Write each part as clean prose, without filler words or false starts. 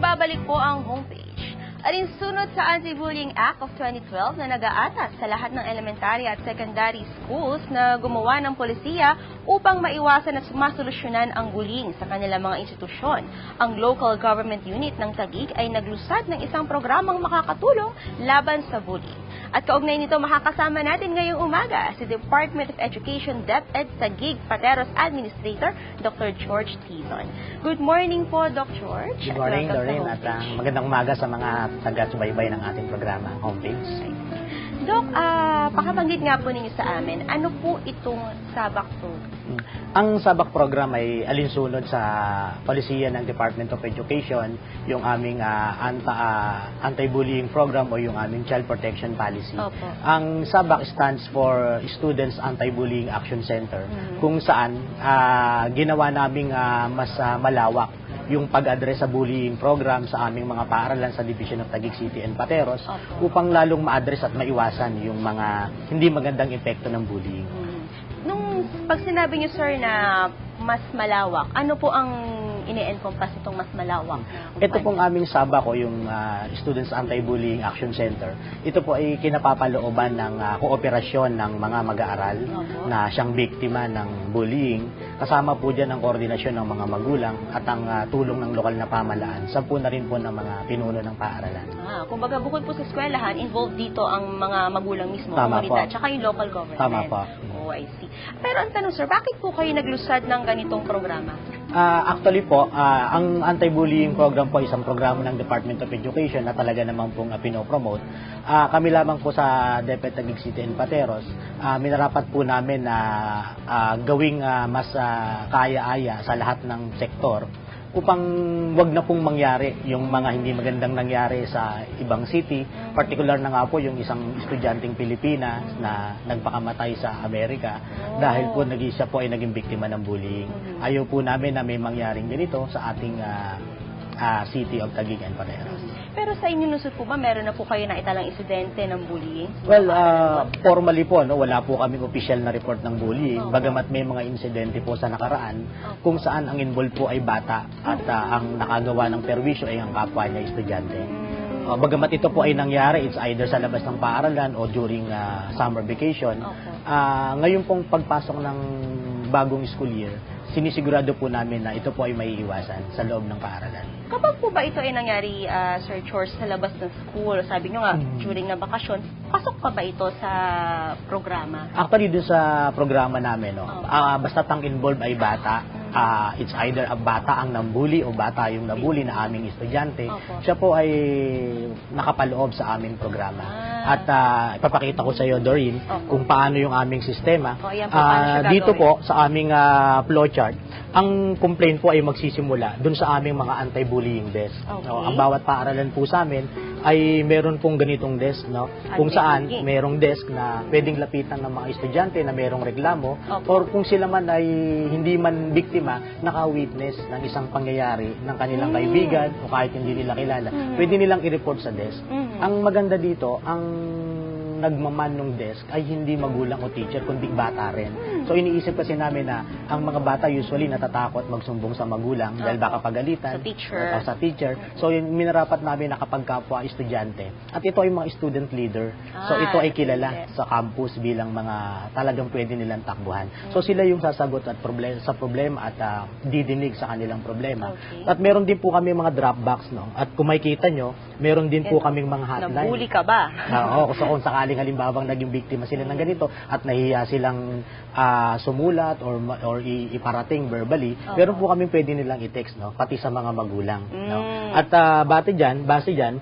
Nagbabalik po ang homepage. Alinsunod sa Anti-Bullying Act of 2012 na nag-aatas sa lahat ng elementary at secondary schools na gumawa ng polisiya upang maiwasan at sumasolusyonan ang bullying sa kanilang mga institusyon. Ang local government unit ng Taguig ay naglusad ng isang programang makakatulong laban sa bullying. At kaugnay nito, makakasama natin ngayong umaga si Department of Education DepEd Taguig Pateros Administrator, Dr. George Tizon. Good morning po, Dr. George. Good morning, Doreen, at magandang umaga sa mga taga-subaybay ng ating programa, Homepage. Doc, pakabanggit nga po ninyo sa amin, ano po itong SABAC program? Ang SABAC program ay alinsunod sa polisiya ng Department of Education, yung aming anti-bullying program o yung aming child protection policy. Opo. Ang SABAC stands for Students Anti-Bullying Action Center, kung saan ginawa naming mas malawak yung pag-address sa bullying program sa aming mga paaralan sa Division of Taguig City and Pateros upang lalong ma-address at maiwasan yung mga hindi magandang epekto ng bullying. Nung pag sinabi niyo, sir, na mas malawak, ano po ang ini-encompass itong mas malawak? Ito pong aming SABAC o yung Students Anti-Bullying Action Center. Ito po ay kinapapalooban ng kooperasyon ng mga mag-aaral na siyang biktima ng bullying. Kasama po dyan ang koordinasyon ng mga magulang at ang tulong ng lokal na pamahalaan. Sampu na rin po ng mga pinuno ng paaralan. Kumbaga bukod po sa eskwelahan, involved dito ang mga magulang mismo, Tama komunidad, po. tsaka yung local government. Tama po. Oh, I see. Pero ang tanong, sir, bakit po kayo naglusad ng ganitong programa? Actually po, ang anti-bullying program po isang programa ng Department of Education na talaga naman pong pinopromote. Kami lamang po sa DepEd Taguig City and Pateros, minarapat po namin na gawing mas kaya-aya sa lahat ng sektor upang wag na pong mangyari yung mga hindi magandang nangyari sa ibang city, particular na nga po yung isang estudyanteng Pilipinas na nagpakamatay sa Amerika dahil po siya po ay naging biktima ng bullying. Ayaw po namin na may mangyaring ganito sa ating city of Taguig and Pateros. Pero sa inyo lusot po ba, meron na po kayo na italang insidente ng bullying? Well, formally po, wala po kaming official na report ng bullying. Bagamat may mga insidente po sa nakaraan kung saan ang involved po ay bata at ang nakagawa ng perwisyo ay ang kapwa niya estudyante. Bagamat ito po ay nangyari, it's either sa labas ng paaralan o during summer vacation. Ngayon pong pagpasok ng bagong school year, sinisigurado po namin na ito po ay maiiwasan sa loob ng paaralan. Kapag po ba ito ay nangyari, Sir George, sa labas ng school, sabi nyo nga, during na bakasyon, pasok pa ba ito sa programa? Actually, dun sa programa namin, basta ang involved ay bata, it's either bata ang nambuli o bata yung nabuli na aming estudyante, siya po ay nakapaloob sa aming programa. At ipapakita ko sa iyo, Doreen, kung paano yung aming sistema. Dito po, sa aming flowchart, ang complaint po ay magsisimula dun sa aming mga anti-bullying desk. Ang bawat paaralan po sa amin ay meron pong ganitong desk, kung saan merong desk na pwedeng lapitan ng mga estudyante na merong reklamo or kung sila man ay hindi man biktima, naka-witness ng isang pangyayari ng kanilang kaibigan o kahit hindi nila kilala, pwede nilang i-report sa desk. Ang maganda dito, ang nagmaman ng desk ay hindi magulang o teacher, kundi bata rin. So iniisip kasi namin na ang mga bata usually natatakot magsumbong sa magulang dahil baka pagalitan sa teacher. So minarapat namin na kapag kapwa estudyante. At ito ay mga student leader. So ito ay kilala sa campus bilang mga talagang pwede nilang takbuhan. So sila yung sasagot sa problema at didinig sa kanilang problema. At meron din po kami mga drop box, At kung makikita nyo, meron din po kaming mga hotline. Nabuli ka ba? Oo, kung sakaling halimbawang naging biktima sila ng ganito at nahiya silang sumulat or iparating verbally, meron po kaming pwede nilang i-text, pati sa mga magulang. At base dyan,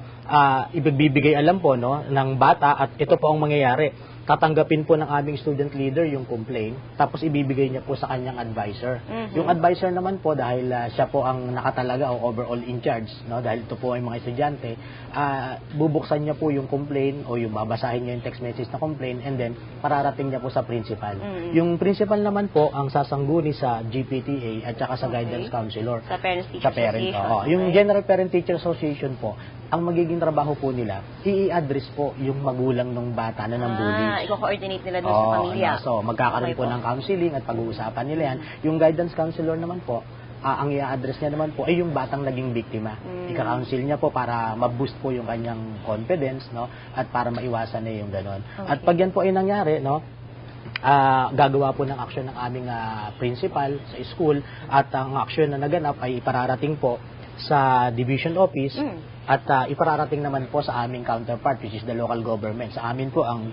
ibibigay alam po ng bata at ito po ang mangyayari. Tatanggapin po ng aming student leader yung complaint, tapos ibibigay niya po sa kanyang advisor. Yung advisor naman po, dahil siya po ang nakatalaga o overall in charge, dahil ito po ay mga estudyante, bubuksan niya po yung complaint o yung babasahin niya yung text message na complaint and then pararating niya po sa principal. Yung principal naman po ang sasangguni sa GPTA at saka sa guidance counselor. Sa Parents-Teacher Association. Yung General Parent-Teacher Association po, ang magiging trabaho po nila, i-address po yung magulang ng bata na nambuli. I-coordinate nila doon sa pamilya. So, magkakaroon po ng counseling at pag-uusapan nila yan. Yung guidance counselor naman po, ang i-address niya naman po ay yung batang naging biktima. Ika-counsel niya po para ma-boost po yung kanyang confidence, no? At para maiwasan na yung ganon. Okay. At pag yan po ay nangyari, no? Gagawa po ng aksyon ng aming principal sa school, at ang aksyon na naganap ay ipararating po sa division office at ipararating naman po sa aming counterpart, which is the local government. Sa amin po ang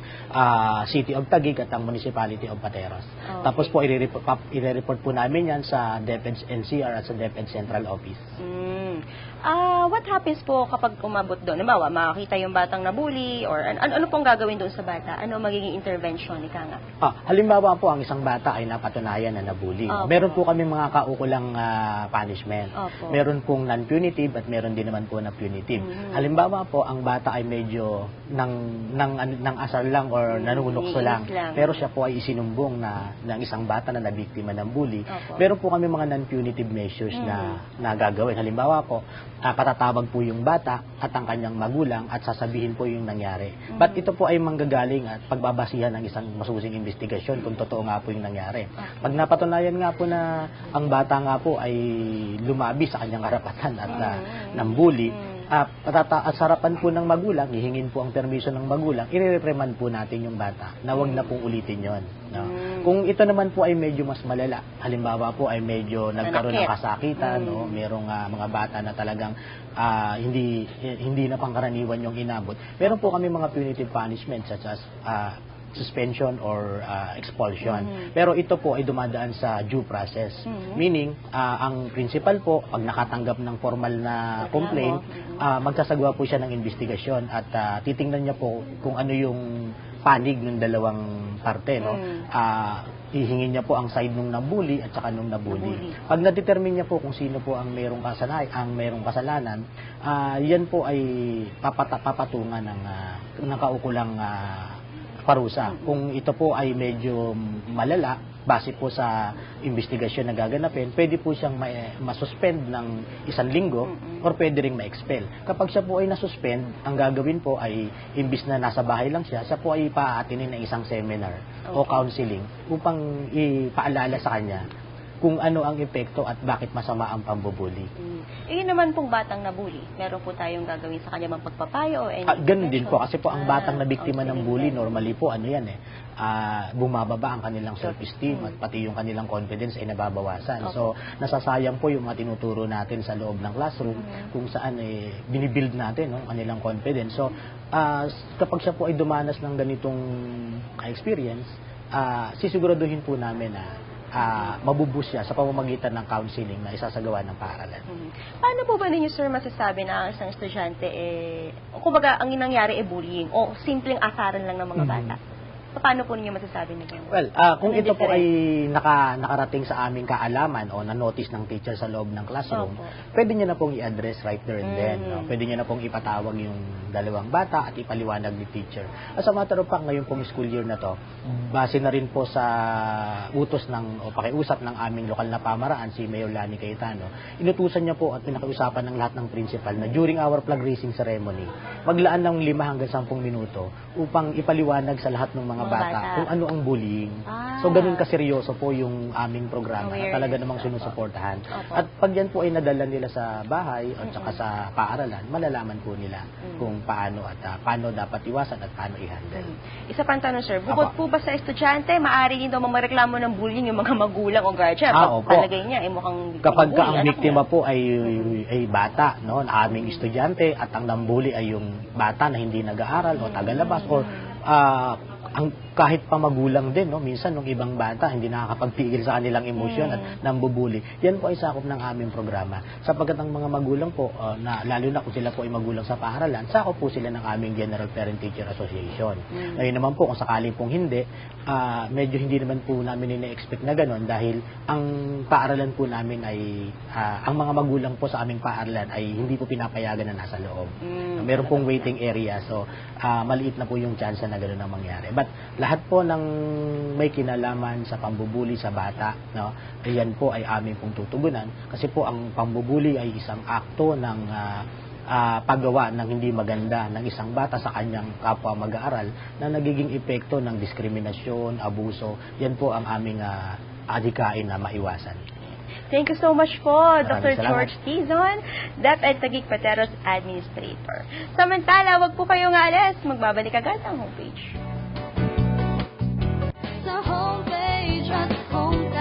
City of Taguig at ang Municipality of Pateros. Okay. Tapos po i-report po namin yan sa DepEd NCR at sa DepEd Central Office. What happens po kapag umabot doon? Halimbawa, makakita yung batang nabully or ano pong gagawin doon sa bata? Ano magiging intervention ni Kanga? Halimbawa po, ang isang bata ay napatunayan na nabully. Opo. Meron po kami mga kaukulang punishment. Opo. Meron pong non-punitive at meron din naman po na punitive. Halimbawa po, ang bata ay medyo ng asar lang or nanunukso lang. Pero siya po ay isinumbong ng isang bata na nabiktima ng bully. Opo. Meron po kami mga non-punitive measures na gagawin. Halimbawa po, patatawag po yung bata at ang kanyang magulang at sasabihin po yung nangyari. But ito po ay manggagaling at pagbabasihan ng isang masusing investigasyon kung totoo nga po yung nangyari. Pag napatunayan nga po na ang bata nga po ay lumabi sa kanyang karapatan at nambully, at sarapan po ng magulang, hihingin po ang permiso ng magulang, i-reprimand po natin yung bata na wag na pong ulitin yon. No? Kung ito naman po ay medyo mas malala, halimbawa po ay medyo nagkaroon ng kasakitan, no? Merong mga bata na talagang hindi na pangkaraniwan yung inabot. Meron po kami mga punitive punishment such as suspension or expulsion. Pero ito po ay dumadaan sa due process. Meaning, ang principal po, pag nakatanggap ng formal na complaint, magsasagawa po siya ng investigasyon at titingnan niya po kung ano yung panig ng dalawang parte, no? Hihingin niya po ang side nung nabully at saka nung nabully. Pag na-determine niya po kung sino po ang merong kasalanan, yan po ay papatungan ng kaukulang parusa. Kung ito po ay medyo malala, base po sa investigasyon na gaganapin, pwede po siyang masuspend ng 1 linggo or pwede ring ma-expel. Kapag siya po ay nasuspend, ang gagawin po ay, imbis na nasa bahay lang siya po ay paaatinin ng isang seminar o counseling upang ipaalala sa kanya kung ano ang epekto at bakit masama ang pambubuli. Yun naman pong batang nabully, meron po tayong gagawin sa kanya bang pagpapayo o any ganun din po, kasi po ang batang na biktima ng bully, normally po, bumababa ang kanilang self-esteem at pati yung kanilang confidence ay nababawasan. So, nasasayang po yung mga tinuturo natin sa loob ng classroom kung saan binibuild natin kanilang confidence. So, kapag siya po ay dumanas ng ganitong experience, sisiguraduhin po namin na mabubus siya sa pamamagitan ng counseling na isasagawa ng paaralan. Paano po ba ninyo, sir, masasabi na ang isang estudyante kumbaga, ang nangyari bullying o simpleng asaran lang ng mga bata? Paano po ninyo masasabi na ganyan? Well, kung ito po ay nakarating sa aming kaalaman o na-notice ng teacher sa loob ng classroom, pwede nyo na pong i-address right there and then. No? Pwede nyo na pong ipatawag yung dalawang bata at ipaliwanag ni teacher. As a matter of fact, ngayon pong school year na to, base na rin po sa utos o pakiusap ng aming lokal na pamaraan, si Mayor Lani Cayetano, inutusan niya po at pinakiusapan ng lahat ng principal na during our flag raising ceremony, maglaan ng 5 hanggang 10 minuto upang ipaliwanag sa lahat ng mga bata kung ano ang bullying. So, ganun kaseryoso po yung aming programa na talaga namang sinusuportahan. At pag yan po ay nadala nila sa bahay at saka sa paaralan, malalaman po nila kung paano at paano dapat iwasan at paano i-handle. Isa pang tanong, sir. Bukod po ba sa estudyante, maaari din daw magreklamo ng bullying yung mga magulang o guardian? Palagay niya, mukhang kapag ang biktima po ay bata, no, na aming estudyante at ang nambully ay yung bata na hindi nag-aaral o tagalabas or kahit pa magulang din, no, minsan nung ibang bata hindi nakakapagpigil sa kanilang emosyon at nambubuli. Yan po ay sakop ng aming programa. Sapagkat ang mga magulang po, lalo na kung sila po ay magulang sa paaralan, sakop po sila ng aming General Parent Teacher Association. Ngayon naman po, kung sakali pong hindi, medyo hindi naman po namin ina-expect na gano'n dahil ang paaralan po namin ay, ang mga magulang po sa aming paaralan ay hindi po pinapayagan na nasa loob. Meron pong waiting area, so maliit na po yung chance na gano'n ang mangyari. But lahat po ng may kinalaman sa pambubuli sa bata, no, yan po ay aming pong tutugunan kasi po ang pambubuli ay isang akto ng paggawa ng hindi maganda ng isang bata sa kanyang kapwa mag-aaral na nagiging epekto ng diskriminasyon, abuso. Yan po ang aming adhikain na maiwasan. Thank you so much po, Dr. Maraming salamat. George Tizon, DepEd Taguig Pateros Administrator. Samantala, wag po kayong aalis. Magbabalik agad ang homepage. Sa homepage at homepage.